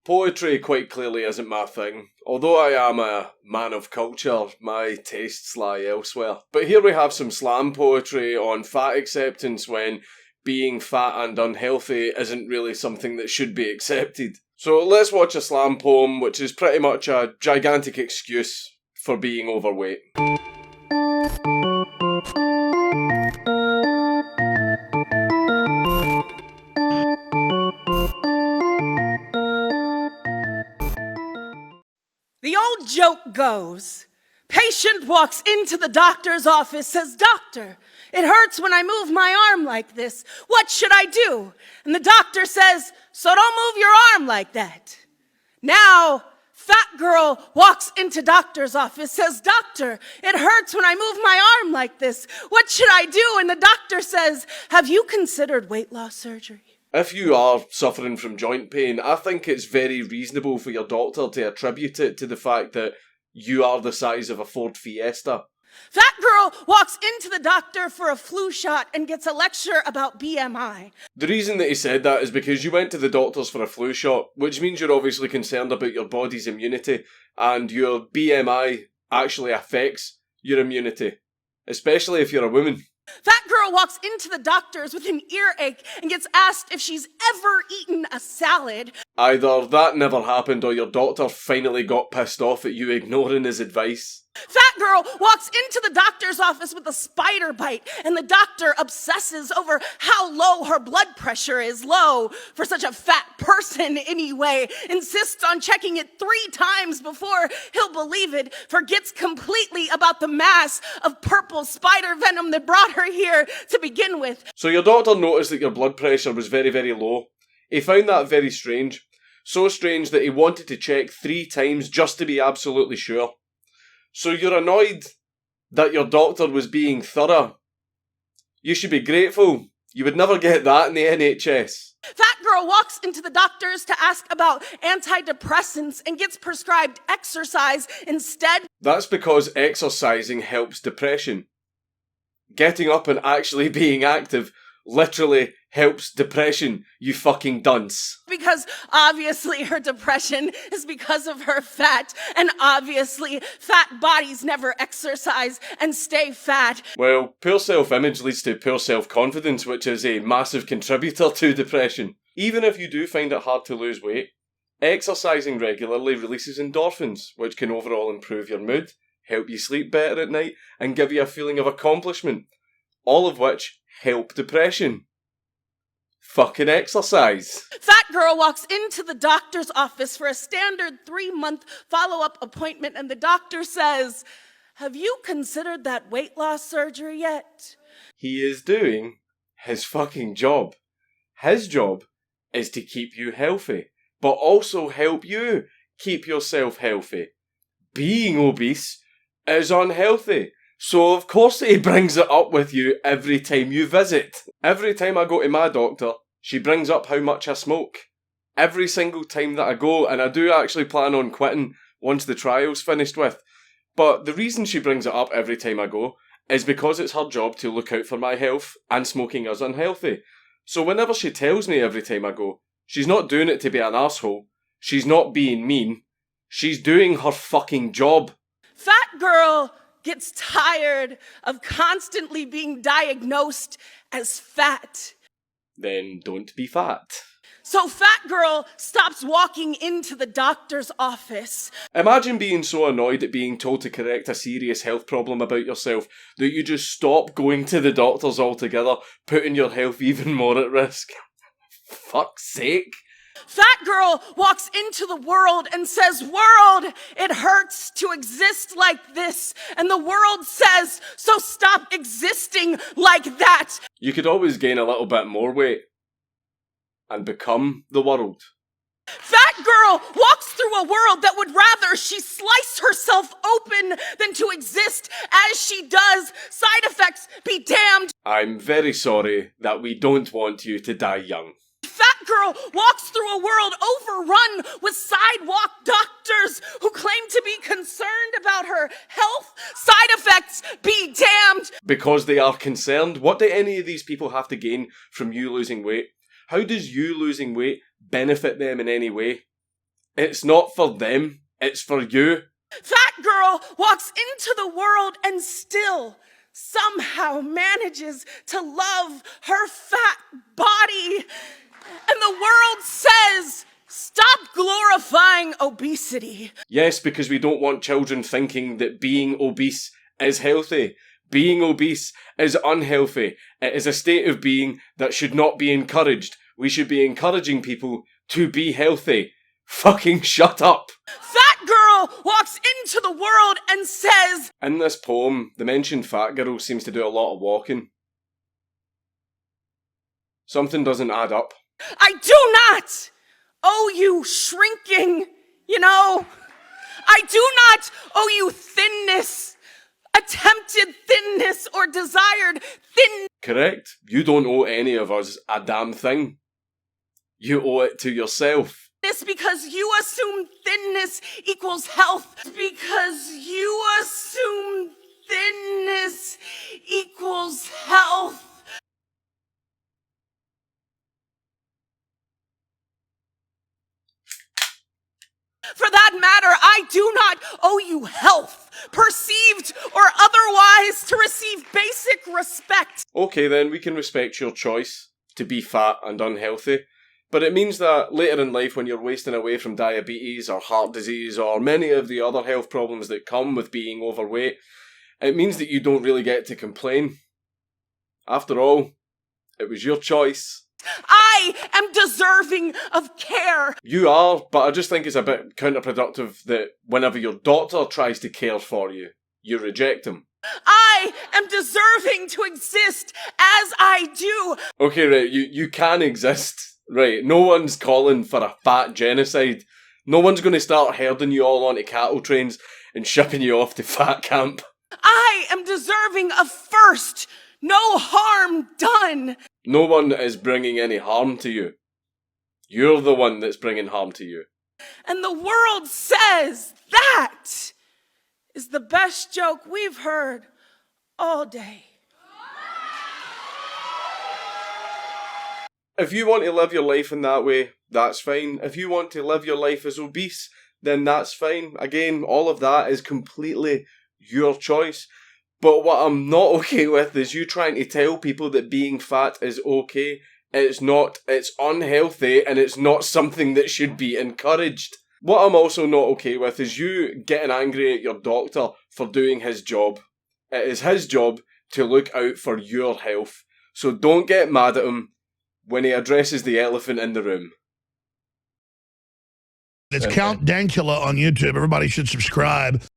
Poetry quite clearly isn't my thing. Although I am a man of culture, my tastes lie elsewhere. But here we have some slam poetry on fat acceptance when being fat and unhealthy isn't really something that should be accepted. So let's watch a slam poem which is pretty much a gigantic excuse for being overweight. The old joke goes, patient walks into the doctor's office, says, "Doctor, it hurts when I move my arm like this. What should I do?" And the doctor says, "So don't move your arm like that." Now, fat girl walks into doctor's office, says, "Doctor, it hurts when I move my arm like this. What should I do?" And the doctor says, "Have you considered weight loss surgery?" If you are suffering from joint pain, I think it's very reasonable for your doctor to attribute it to the fact that you are the size of a Ford Fiesta. Fat girl walks into the doctor for a flu shot and gets a lecture about BMI. The reason that he said that is because you went to the doctors for a flu shot, which means you're obviously concerned about your body's immunity, and your BMI actually affects your immunity, especially if you're a woman. Fat girl walks into the doctor's with an earache and gets asked if she's ever eaten a salad. Either that never happened or your doctor finally got pissed off at you ignoring his advice. Fat girl walks into the doctor's office with a spider bite, and the doctor obsesses over how low her blood pressure is. Low for such a fat person anyway. Insists on checking it 3 times before he'll believe it. Forgets completely about the mass of purple spider venom that brought her here to begin with. So your doctor noticed that your blood pressure was very, very low. He found that very strange. So strange that he wanted to check 3 times just to be absolutely sure. So you're annoyed that your doctor was being thorough. You should be grateful. You would never get that in the NHS. Fat girl walks into the doctor's to ask about antidepressants and gets prescribed exercise instead. That's because exercising helps depression. Getting up and actually being active literally helps depression, you fucking dunce. Because obviously her depression is because of her fat, and obviously fat bodies never exercise and stay fat. Well, poor self-image leads to poor self-confidence, which is a massive contributor to depression. Even if you do find it hard to lose weight, exercising regularly releases endorphins, which can overall improve your mood, help you sleep better at night, and give you a feeling of accomplishment. All of which help depression. Fucking exercise. Fat girl walks into the doctor's office for a standard 3-month follow-up appointment, and the doctor says, "Have you considered that weight loss surgery yet?" He is doing his fucking job. His job is to keep you healthy, but also help you keep yourself healthy. Being obese is unhealthy. So of course he brings it up with you every time you visit. Every time I go to my doctor, she brings up how much I smoke. Every single time that I go, and I do actually plan on quitting once the trial's finished with. But the reason she brings it up every time I go is because it's her job to look out for my health, and smoking is unhealthy. So whenever she tells me every time I go, she's not doing it to be an arsehole. She's not being mean. She's doing her fucking job. Fat girl gets tired of constantly being diagnosed as fat. Then don't be fat. So fat girl stops walking into the doctor's office. Imagine being so annoyed at being told to correct a serious health problem about yourself that you just stop going to the doctors altogether, putting your health even more at risk. Fuck's sake. Fat girl walks into the world and says, "World, it hurts to exist like this." And the world says, "So stop existing like that." You could always gain a little bit more weight and become the world. Fat girl walks through a world that would rather she slice herself open than to exist as she does. Side effects be damned. I'm very sorry that we don't want you to die young. Fat girl walks through a world overrun with sidewalk doctors who claim to be concerned about her health. Side effects be damned. Because they are concerned. What do any of these people have to gain from you losing weight? How does you losing weight benefit them in any way? It's not for them, it's for you. Fat girl walks into the world and still somehow manages to love her fat body. And the world says, stop glorifying obesity. Yes, because we don't want children thinking that being obese is healthy. Being obese is unhealthy. It is a state of being that should not be encouraged. We should be encouraging people to be healthy. Fucking shut up! Fat girl walks into the world and says... In this poem, the mentioned fat girl seems to do a lot of walking. Something doesn't add up. I do not owe you shrinking, you know. I do not owe you thinness, attempted thinness or desired thinness. Correct. You don't owe any of us a damn thing. You owe it to yourself. Because you assume thinness equals health. Because you assume thinness equals health. For that matter, I do not owe you health, perceived or otherwise, to receive basic respect. Okay then, we can respect your choice to be fat and unhealthy. But it means that later in life, when you're wasting away from diabetes or heart disease or many of the other health problems that come with being overweight, it means that you don't really get to complain. After all, it was your choice. I am deserving of care. You are, but I just think it's a bit counterproductive that whenever your doctor tries to care for you, you reject him. I am deserving to exist as I do. Okay, right, you can exist. Right, no one's calling for a fat genocide. No one's going to start herding you all onto cattle trains and shipping you off to fat camp. I am deserving of first, no harm done. No one is bringing any harm to you. You're the one that's bringing harm to you. And the world says that is the best joke we've heard all day. If you want to live your life in that way, that's fine. If you want to live your life as obese, then that's fine. Again, all of that is completely your choice. But what I'm not okay with is you trying to tell people that being fat is okay. It's not. It's unhealthy and it's not something that should be encouraged. What I'm also not okay with is you getting angry at your doctor for doing his job. It is his job to look out for your health. So don't get mad at him when he addresses the elephant in the room. It's Count Dankula on YouTube. Everybody should subscribe.